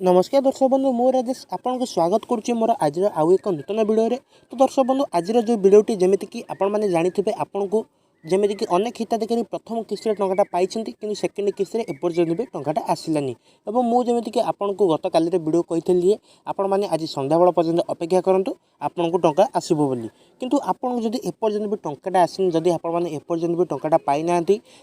नमस्कार दर्शक बंधु मो राजेश आपन को स्वागत करुच्ची मोर आज आउ एक नूतन वीडियो रे। तो दर्शक बंधु आज जो वीडियोटी जमीती कि आपण मैंने जानी आपन को जमीती कि अनेक हिताधिकारी प्रथम किस्ती टंकाटा पाई कि सेकेंड किस्ती एपर्यंत भी टंकाटा आसलानी और मुझे कि आपन को गत काली वीडियो कही आपण मैंने आज संध्याबेल पर्यंत अपेक्षा करूँ आपन को टंका आसब बोली किंतु आपन जदि एपर्यंत भी टंकाटा आसनी जदि आपण मैंने एपर्यंत भी टंकाटा पाई ना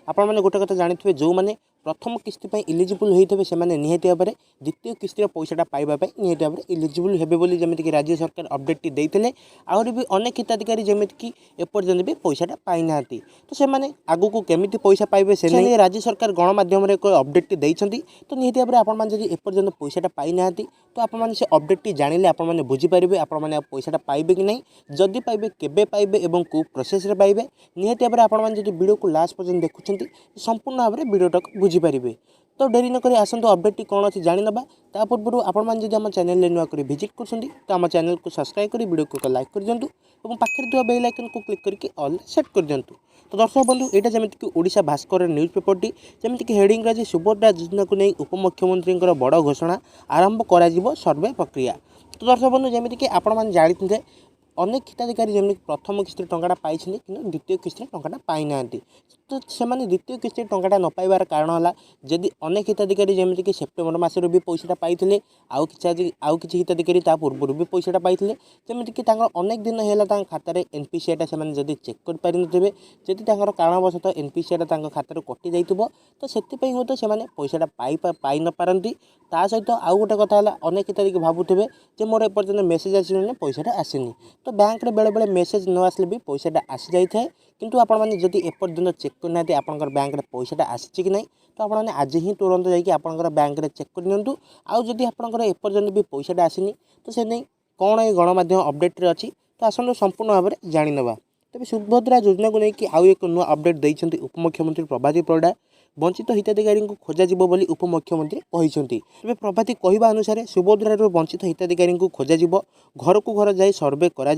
आपण मैंने गोटे कथा जानी जो मैंने प्रथम किस्ती इलिजिबल होते से निहाती भाव में द्वितीय किस्तिर पैसाटा पाइबा निहाती भाव में इलिजिबल हेबे बोली जमीक राज्य सरकार अपडेट देते आहरी भी अनेक हिताधिकारी जमीक एपर्यंत भी पैसाटा पाई ना तो से आगु को केमी पैसा पाइबे से नहीं राज्य सरकार गणमाध्यम एक अपडेट देते तो निहाती भाव में आपण जब एपर्यंत पैसाटा पाई ना तो आपने से अपडेट जानिले आपने बुझीपारे आपने पैसाटा पाइबे कि नहीं जदि पाइबे केबे पाइबे एवं को प्रोसेस रे पाइबे निहाती भाव में आपने जब वीडियो को लास्ट पर्यंत देखुं संपूर्ण भाव में वीडियोटा बुझीपारे। तो डेरी नक आसतु अपडेट कौन अच्छी जाणीनवा ता पूर्व आपड़ी आम चैनल नुआ कर विजिट कर तो आम चैनल को सब्सक्राइब कर वीडियो को लाइक कर दिंतु और पाखे थोड़ा बेल आइकन को क्लिक करके ऑल सेट कर दिंतु। तो दर्शक बंधु यहाँ जमीक कि ओडिशा भास्कर न्यूज पेपरटी जमीक हेडिंग रही सुभद्रा योजना को नहीं उपमुख्यमंत्री बड़ घोषणा आरंभ कर सर्वे प्रक्रिया। तो दर्शक बंधु जमीक कि आपण मैंने जानते अनेक हिताधिकारी जमी प्रथम किस्ती टंकाटा पाई कि द्वितीय किस्ती टंकाटा पाई ना तो से द्वितीय किस्ती टंकाटा न पाइबार कारण है जदि अनेक हिताधिकारी जमीक कि सेप्टेम्बर मसरू भी पैसाटा पाई आउ कि हिताधिकारी ता पूर्व भी पैसाटा पाई जमीक कि अनेक दिन है खातार एनपीसीआईटा से जब चेक कर पारि नथिबे जदि कारणवशतः एनपीसीआईटा खातार कटि जाइथिबो तो सेतिपई हो तो से पैसाटा पाई न पारंती। ता सहित आउ गोटे कथा है अनेक हिताधिकारी भावुथिबे जे मोर एपर्यंत मेसेज आसिनी पैसाटा आसिनी तो बैंक रे बेले बेले मेसेज न आसले भी पैसाटा आसी जाए किंतु आपण मैंने जदि एपर्यंत चेक करना आपंकर बैंक रे पैसाटा आसी कि नहीं तो आपने आज ही तुरंत जाकि आपंकर बैंक रे चेक कर नियंतु। आउ जदि आपंकर एपर्यंत भी पैसाटा आसीनी तो से नहीं कौन ये गणमाध्यम अपडेट रे अच्छी तो आसतु संपूर्ण भाव में जाणीनवा। तेज सुभद्रा योजना को लेकिन आउ एक नुआ अपडेट देते उपमुख्यमंत्री प्रभाती परिडा वंचित हिताधिकारी को खोजाजिब बोली उपमुख्यमंत्री कहते। तेज प्रभाती कहवा अनुसार सुभद्रार वंचित हिताधिकारी को खोजाजिब घर को घर जाई सर्वे करा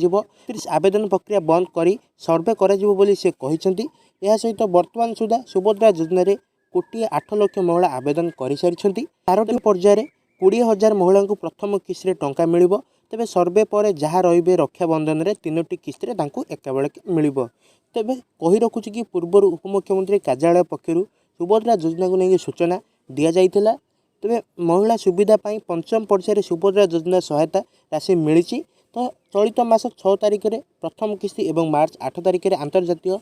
आवेदन प्रक्रिया बंद करी सर्वे करा बोली से कहते। यह सहित वर्तमान सुधा सुभद्रा योजन कोटी 8 लाख महिला आवेदन कर सारी 4टी पर्यायर 20,000 महिला को प्रथम किस्ती टंका मिल तेबे सर्वे पर जहाँ रे रक्षाबंधन में 3टी किस्ती एका बेले मिल। तेबे कही रखुची कि पूर्व उपमुख्यमंत्री कार्यालय पक्षर सुभद्रा योजना को लेकिन सूचना दि जाइथिला। तेबे महिला सुविधा पाई पंचम पर्यायर सुभद्रा योजना सहायता राशि मिली। तो चलित मास 6 तारिख में प्रथम किस्ती और मार्च 8 तारिख में अंतर्जातीय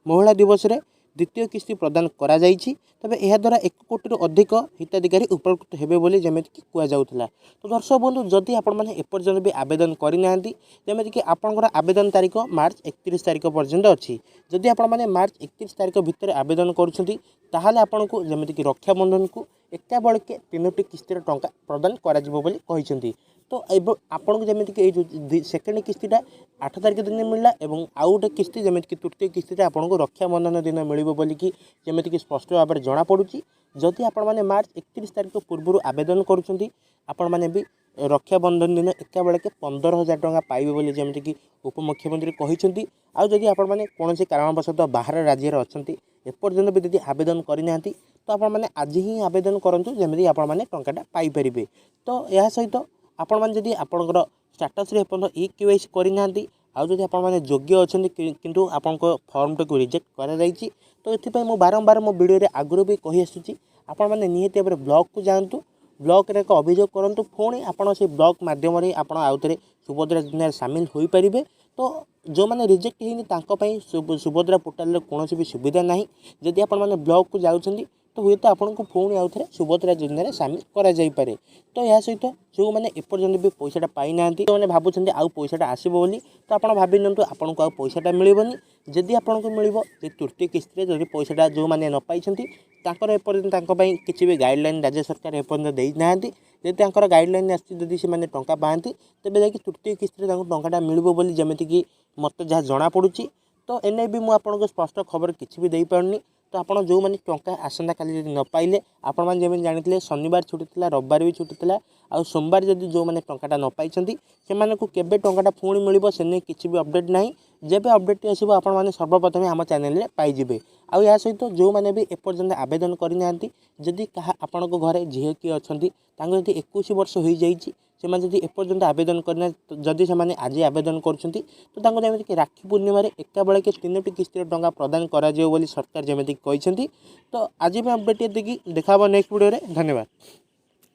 महिला दिवस रे द्वितीय किस्ती प्रदान करा जाइछि। तबे यह द्वारा 1 कोटी अधिक हिताधिकारी उपकृत हेबे बोली जमीक कि कहुला। तो दर्शक बंधु जदि आपण मैंने एपर्यंत भी आवेदन करना जमीक कि आपंकर आवेदन तारीख मार्च 31 तारिख पर्यंत अच्छी जदि आपण मैंने मार्च 31 तारिख भितर आवेदन करुँचे आपन को जमीक कि रक्षाबंधन को एका बेलके 3टी किस्ती टंका प्रदान कर। तो आपन को जमीक कि जो सेकेंड किस्तीटा 8 तारिख दिन मिलला और आउ गोटे किस्ती जमीक कि तृतीय किस्तीटा आपन को रक्षाबंधन दिन मिलिबो बोली कि जमीक कि स्पष्ट भाव में जना पड़ुची। जदि आपण मैंने मार्च 31 तारिख पूर्व आवेदन करुँच आपण मैंने भी रक्षाबंधन दिन एका बेलके 15,000 टंका पाइबे बोली जमीक कि उपमुख्यमंत्री कहते। आउ जदि आपण मैंने कौन कारणवशतः बाहर राज्य अच्छी एपर्यंत भी यदि आवेदन करना तो आपण मैंने आज ही आवेदन करूँ जमीक आपण मैंने टंकाटा पाइपर। तो यह सहित आपण मैंने जदि आपंकर स्टाटस रे EKYC करना आउ जदि आपण मैंने योग्य अच्छा किंतु आपण फॉर्मटा को रिजेक्ट कर तो ये मुझे बारंबार मो वीडियो आगुरी भी कही आसूँ आपण मैंने निहाती भाव में ब्लॉक को जातु ब्लॉक रे एक अभियोग करूँ पुणी आपड़ से ब्लॉक मध्यम आउ थे सुभद्रा योजना सामिल हो पारे। तो जो मैंने रिजेक्ट होनी सुभद्रा पोर्टाल कौन भी सुविधा ना जदि आपण मैंने ब्लॉक को जाऊँच तो हुए तो आपन को पुणी आउ थे सुभद्रा योजना सामिल करे। तो यह सहित जो मैंने एपर्यंत भी पैसाटा पाई ना तो मैंने भावुं आउ पैसाटा आसो बोली तो आप भावी नियंतु आपन को आउ पैसाटा मिलबनी। जदि आपन को मिल तृतीय किस्ती जदि पैसाटा जो मैंने न पाई एपर्यंत किसी भी गाइडलाइन राज्य सरकार एपर्यंत देना जदि गाइडलाइन आदि से टंका पाती तेज जा तृतीय किस्ती टंकाटा मिल जमीक कि मत जहाँ जना पड़ुची। तो एने भी मुझे स्पष्ट खबर किसी भी दे पारनी तो आपड़ जो मैंने टंका आसंता काली न पाइले आपण मैंने जमी जानी शनिवार छुट्टी थी रविवार भी छुट्टी थी आ सोमवार जदि जो मैंने टंकाटा न पाई से केबे टंकाटा पुणी मिल से नहीं किसी भी अपडेट ना जब अपडेट आसो आपण मैंने सर्वप्रथम आम चैनल पाइबे आउ या सहित जो मैंने भी एपर्यंत आवेदन करना जदि कहा आपण घरे झील किए अच्छा जब 21 वर्ष हो जाइए से एपर्यंत आवेदन करना जदि से आज आवेदन कर राखी पूर्णिम एका बेले के 3टी किस्ती टंका प्रदान करा सरकार जमी कहते तो आज भी अपडेट देखा नेक्स्ट वीडियो धन्यवाद।